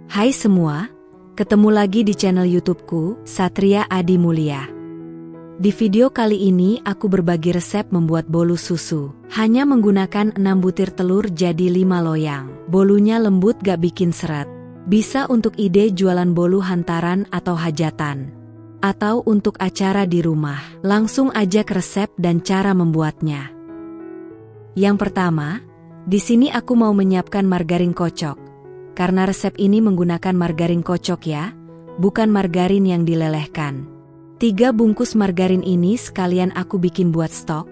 Hai semua, ketemu lagi di channel YouTubeku, Satria Adi Mulia. Di video kali ini aku berbagi resep membuat bolu susu. Hanya menggunakan 6 butir telur jadi 5 loyang. Bolunya lembut gak bikin seret. Bisa untuk ide jualan bolu hantaran atau hajatan. Atau untuk acara di rumah. Langsung aja ke resep dan cara membuatnya. Yang pertama, di sini aku mau menyiapkan margarin kocok. Karena resep ini menggunakan margarin kocok ya, bukan margarin yang dilelehkan. 3 bungkus margarin ini sekalian aku bikin buat stok,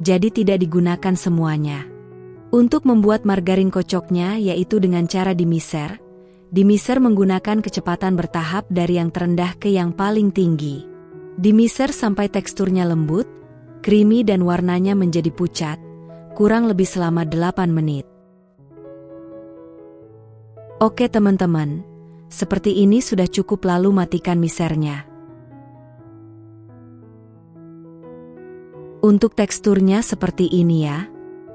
jadi tidak digunakan semuanya. Untuk membuat margarin kocoknya yaitu dengan cara dimiser. Dimiser menggunakan kecepatan bertahap dari yang terendah ke yang paling tinggi. Dimiser sampai teksturnya lembut, creamy dan warnanya menjadi pucat, kurang lebih selama 8 menit. Oke teman-teman, seperti ini sudah cukup lalu matikan misernya. Untuk teksturnya seperti ini ya.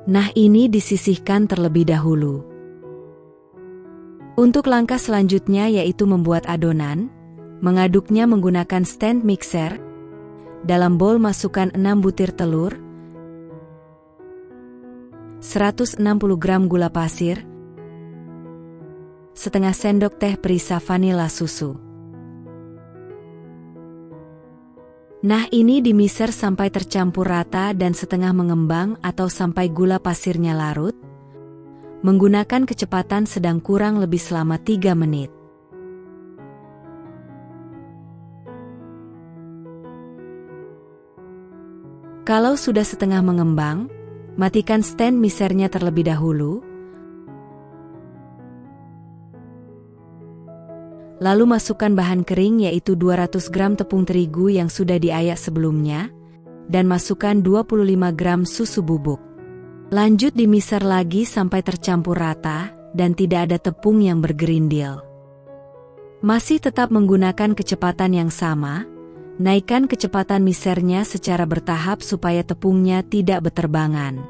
Nah ini disisihkan terlebih dahulu. Untuk langkah selanjutnya yaitu membuat adonan, mengaduknya menggunakan stand mixer. Dalam bowl masukkan 6 butir telur, 160 gram gula pasir, setengah sendok teh perisa vanila susu. Nah ini dimiser sampai tercampur rata dan setengah mengembang atau sampai gula pasirnya larut. Menggunakan kecepatan sedang kurang lebih selama 3 menit. Kalau sudah setengah mengembang, matikan stand misernya terlebih dahulu. Lalu masukkan bahan kering yaitu 200 gram tepung terigu yang sudah diayak sebelumnya, dan masukkan 25 gram susu bubuk. Lanjut dimiser lagi sampai tercampur rata, dan tidak ada tepung yang bergerindil. Masih tetap menggunakan kecepatan yang sama, naikkan kecepatan misernya secara bertahap supaya tepungnya tidak beterbangan.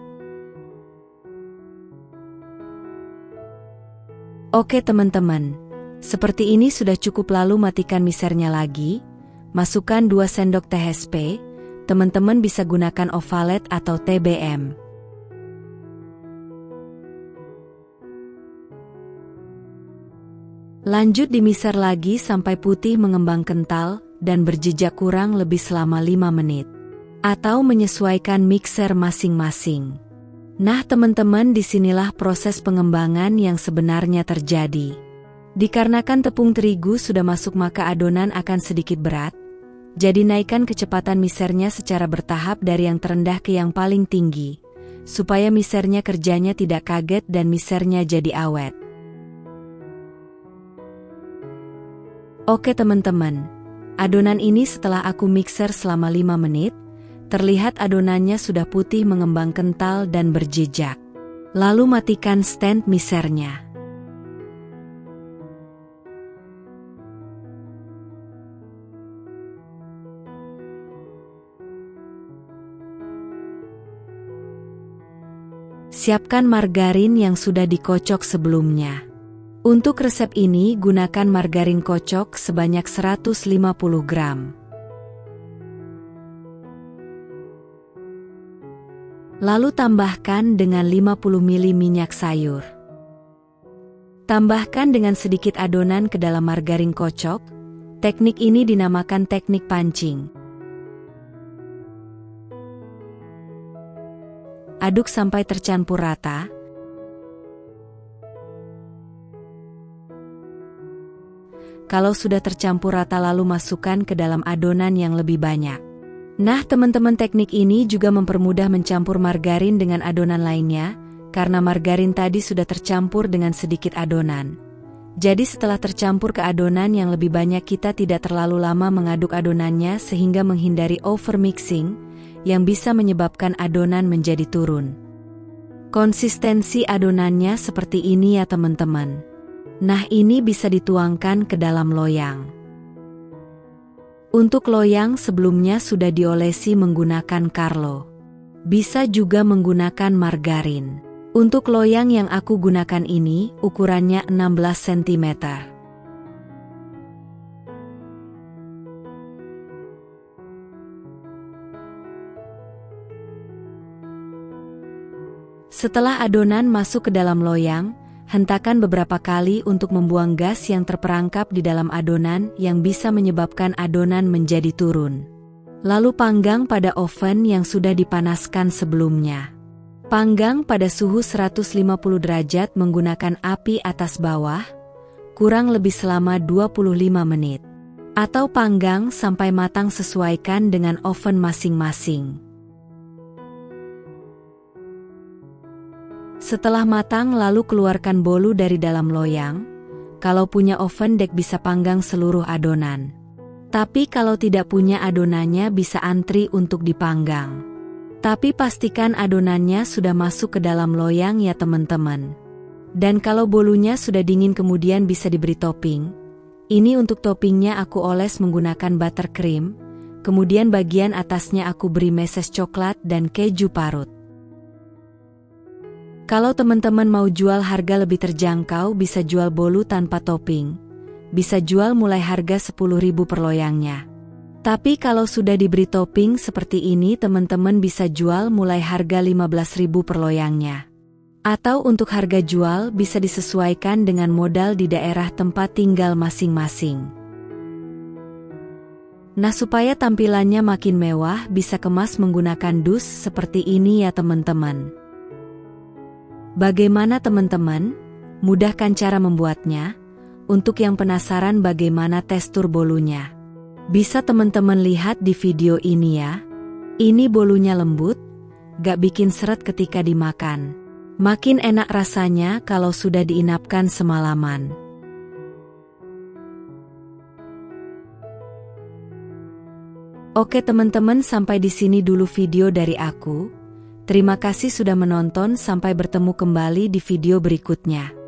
Oke teman-teman. Seperti ini sudah cukup lalu matikan misernya lagi, masukkan 2 sendok THP, teman-teman bisa gunakan ovalet atau TBM. Lanjut dimiser lagi sampai putih mengembang kental dan berjejak kurang lebih selama 5 menit. Atau menyesuaikan mixer masing-masing. Nah teman-teman disinilah proses pengembangan yang sebenarnya terjadi. Dikarenakan tepung terigu sudah masuk maka adonan akan sedikit berat, jadi naikkan kecepatan misernya secara bertahap dari yang terendah ke yang paling tinggi, supaya misernya kerjanya tidak kaget dan misernya jadi awet. Oke teman-teman, adonan ini setelah aku mixer selama 5 menit, terlihat adonannya sudah putih mengembang kental dan berjejak. Lalu matikan stand misernya. Siapkan margarin yang sudah dikocok sebelumnya. Untuk resep ini gunakan margarin kocok sebanyak 150 gram. Lalu tambahkan dengan 50 ml minyak sayur. Tambahkan dengan sedikit adonan ke dalam margarin kocok. Teknik ini dinamakan teknik pancing. Aduk sampai tercampur rata. Kalau sudah tercampur rata lalu masukkan ke dalam adonan yang lebih banyak. Nah teman-teman teknik ini juga mempermudah mencampur margarin dengan adonan lainnya, karena margarin tadi sudah tercampur dengan sedikit adonan. Jadi setelah tercampur ke adonan yang lebih banyak kita tidak terlalu lama mengaduk adonannya sehingga menghindari overmixing, yang bisa menyebabkan adonan menjadi turun. Konsistensi adonannya seperti ini ya teman-teman. Nah ini bisa dituangkan ke dalam loyang. Untuk loyang sebelumnya sudah diolesi menggunakan Carlo. Bisa juga menggunakan margarin. Untuk loyang yang aku gunakan ini ukurannya 16 cm. Setelah adonan masuk ke dalam loyang, hentakan beberapa kali untuk membuang gas yang terperangkap di dalam adonan yang bisa menyebabkan adonan menjadi turun. Lalu panggang pada oven yang sudah dipanaskan sebelumnya. Panggang pada suhu 150 derajat menggunakan api atas bawah, kurang lebih selama 25 menit. Atau panggang sampai matang, sesuaikan dengan oven masing-masing. Setelah matang lalu keluarkan bolu dari dalam loyang. Kalau punya oven dek bisa panggang seluruh adonan. Tapi kalau tidak punya adonannya bisa antri untuk dipanggang. Tapi pastikan adonannya sudah masuk ke dalam loyang ya teman-teman. Dan kalau bolunya sudah dingin kemudian bisa diberi topping. Ini untuk toppingnya aku oles menggunakan buttercream. Kemudian bagian atasnya aku beri meses coklat dan keju parut. Kalau teman-teman mau jual harga lebih terjangkau bisa jual bolu tanpa topping. Bisa jual mulai harga 10.000 per loyangnya. Tapi kalau sudah diberi topping seperti ini teman-teman bisa jual mulai harga 15.000 per loyangnya. Atau untuk harga jual bisa disesuaikan dengan modal di daerah tempat tinggal masing-masing. Nah, supaya tampilannya makin mewah bisa kemas menggunakan dus seperti ini ya teman-teman. Bagaimana teman-teman? Mudahkan cara membuatnya? Untuk yang penasaran bagaimana tekstur bolunya, bisa teman-teman lihat di video ini ya. Ini bolunya lembut, gak bikin seret ketika dimakan. Makin enak rasanya kalau sudah diinapkan semalaman. Oke teman-teman, sampai di sini dulu video dari aku. Terima kasih sudah menonton, sampai bertemu kembali di video berikutnya.